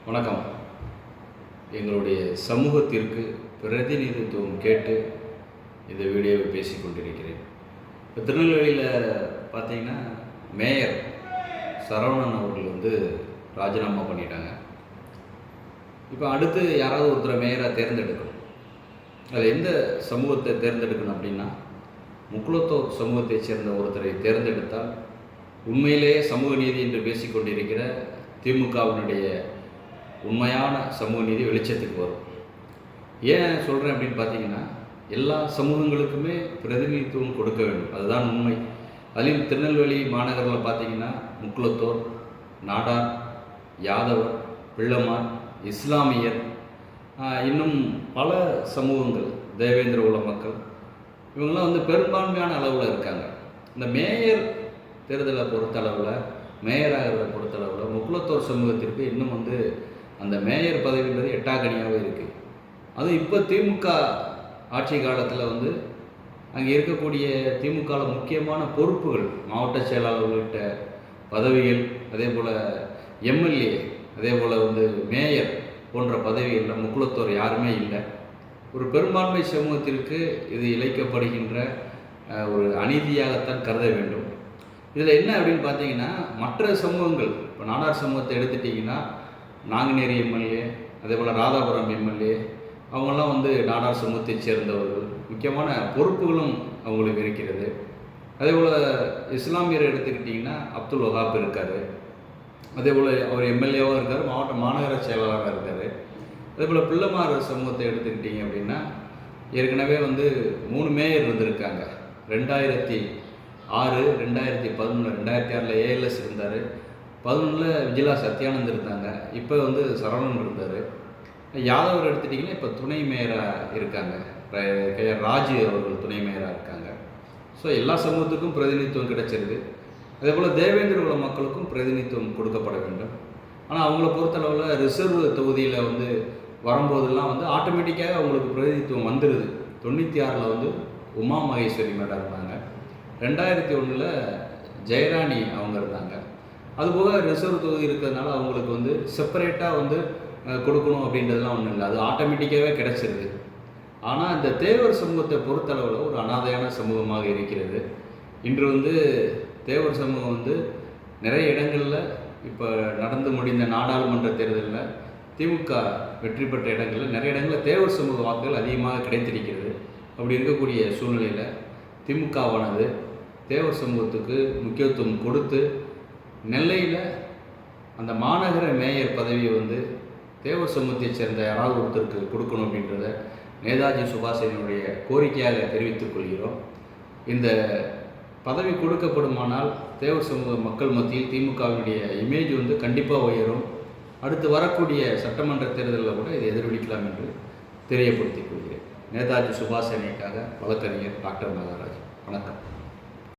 வணக்கம். எங்களுடைய சமூகத்திற்கு பிரதிநிதித்துவம் கேட்டு இந்த வீடியோவை பேசிக் கொண்டிருக்கிறேன். இப்போ திருநெல்வேலியில் பார்த்தீங்கன்னா மேயர் சரவணன் அவர்கள் ராஜினாமா பண்ணிட்டாங்க. இப்போ அடுத்து யாராவது ஒருத்தரை மேயராக தேர்ந்தெடுக்கணும். அது எந்த சமூகத்தை தேர்ந்தெடுக்கணும் அப்படின்னா, முக்குளத்தோர் சமூகத்தைச் சேர்ந்த ஒருத்தரை தேர்ந்தெடுத்தால் உண்மையிலேயே சமூக நீதி என்று பேசிக்கொண்டிருக்கிற திமுகவினுடைய உண்மையான சமூக நீதி வெளிச்சத்துக்கு வரும். ஏன் சொல்கிறேன் அப்படின்னு பார்த்தீங்கன்னா, எல்லா சமூகங்களுக்குமே பிரதிநிதித்துவம் கொடுக்க வேண்டும், அதுதான் உண்மை. அதுலேயும் திருநெல்வேலி மாநகரில் பார்த்தீங்கன்னா முக்குளத்தோர், நாடார், யாதவர், பிள்ளமார், இஸ்லாமியர், இன்னும் பல சமூகங்கள், தேவேந்திர குல மக்கள், இவங்கெல்லாம் பெரும்பான்மையான அளவில் இருக்காங்க. இந்த மேயர் தேர்தலை பொறுத்தளவில், மேயராகிறத பொறுத்தளவில் முக்குளத்தோர் சமூகத்திற்கு இன்னும் அந்த மேயர் பதவின்றது எட்டாக்கனியாகவே இருக்குது. அதுவும் இப்போ திமுக ஆட்சி காலத்தில் அங்கே இருக்கக்கூடிய திமுகவில் முக்கியமான பொறுப்புகள், மாவட்ட செயலாளர் உள்ளிட்ட பதவிகள், அதே போல் எம்எல்ஏ, அதே போல் மேயர் போன்ற பதவிகளில் முக்குளத்தோர் யாருமே இல்லை. ஒரு பெரும்பான்மை சமூகத்திற்கு இது இழைக்கப்படுகின்ற ஒரு அநீதியாகத்தான் கருத வேண்டும். இதில் என்ன அப்படின்னு பார்த்தீங்கன்னா, மற்ற சமூகங்கள், இப்போ நாடார் சமூகத்தை எடுத்துட்டிங்கன்னா நாங்குநேரி எம்எல்ஏ, அதே போல் ராதாபுரம் எம்எல்ஏ, அவங்கெல்லாம் நாடார் சமூகத்தைச் சேர்ந்தவர்கள். முக்கியமான பொறுப்புகளும் அவங்களுக்கு இருக்கிறது. அதே போல் இஸ்லாமியர் எடுத்துக்கிட்டிங்கன்னா அப்துல் வஹாப் இருக்கார். அதே போல் அவர் எம்எல்ஏவாக இருக்கார், மாவட்ட மாநகர செயலாளராக இருக்கார். அதே போல் பிள்ளமார் சமூகத்தை எடுத்துக்கிட்டிங்க அப்படின்னா ஏற்கனவே 3 மேயர் இருந்திருக்காங்க. 2006, 2011, 2006 ஏஎல்எஸ் இருந்தார், 2011 விஜிலா சத்யானந்த் இருந்தாங்க, இப்போ சரவணன் இருந்தார். யாதவர் எடுத்துட்டிங்கன்னா இப்போ துணை மேயராக இருக்காங்க, KR ராஜு அவர்கள் துணை மேயராக இருக்காங்க. ஸோ எல்லா சமூகத்துக்கும் பிரதிநிதித்துவம் கிடைச்சிருக்கு. அதே போல் தேவேந்திர குல மக்களுக்கும் பிரதிநிதித்துவம் கொடுக்கப்பட வேண்டும். ஆனால் அவங்கள பொறுத்தளவில் ரிசர்வ் தொகுதியில் வரும்போதெல்லாம் ஆட்டோமேட்டிக்காக அவங்களுக்கு பிரதிநிதித்துவம் வந்துடுது. 96 உமா மகேஸ்வரி மேடம் இருந்தாங்க, 2001 ஜெயராணி அவங்க இருந்தாங்க. அதுபோக ரிசர்வ் தொகுதி இருக்கிறதுனால அவங்களுக்கு செப்பரேட்டாக கொடுக்கணும் அப்படின்றதுலாம் ஒன்றும் இல்லை, அது ஆட்டோமேட்டிக்காகவே கிடச்சிருது. ஆனால் இந்த தேவர் சமூகத்தை பொறுத்தளவில் ஒரு அனாதையான சமூகமாக இருக்கிறது. இன்று தேவர் சமூகம் நிறைய இடங்களில், இப்போ நடந்து முடிந்த நாடாளுமன்ற தேர்தலில் திமுக வெற்றி பெற்ற இடங்களில் நிறைய இடங்களில் தேவர் சமூக வாக்குகள் அதிகமாக கிடைத்திருக்கிறது. அப்படி இருக்கக்கூடிய சூழ்நிலையில் திமுகவானது தேவர் சமூகத்துக்கு முக்கியத்துவம் கொடுத்து நெல்லையில் அந்த மாநகர மேயர் பதவியை தேவர் சமூகத்தைச் சேர்ந்த யாராவது ஒருத்தருக்கு கொடுக்கணும் அப்படின்றத நேதாஜி சுபாஷினுடைய கோரிக்கையாக தெரிவித்துக் கொள்கிறோம். இந்த பதவி கொடுக்கப்படுமானால் தேவர் சமூக மக்கள் மத்தியில் திமுகவினுடைய இமேஜ் கண்டிப்பாக உயரும். அடுத்து வரக்கூடிய சட்டமன்ற தேர்தலில் கூட இதை எதிரொலிக்கலாம் என்று தெரியப்படுத்திக் கொள்கிறேன். நேதாஜி சுபாஷ் அணிக்காக வழக்கறிஞர் டாக்டர் நாகராஜ். வணக்கம்.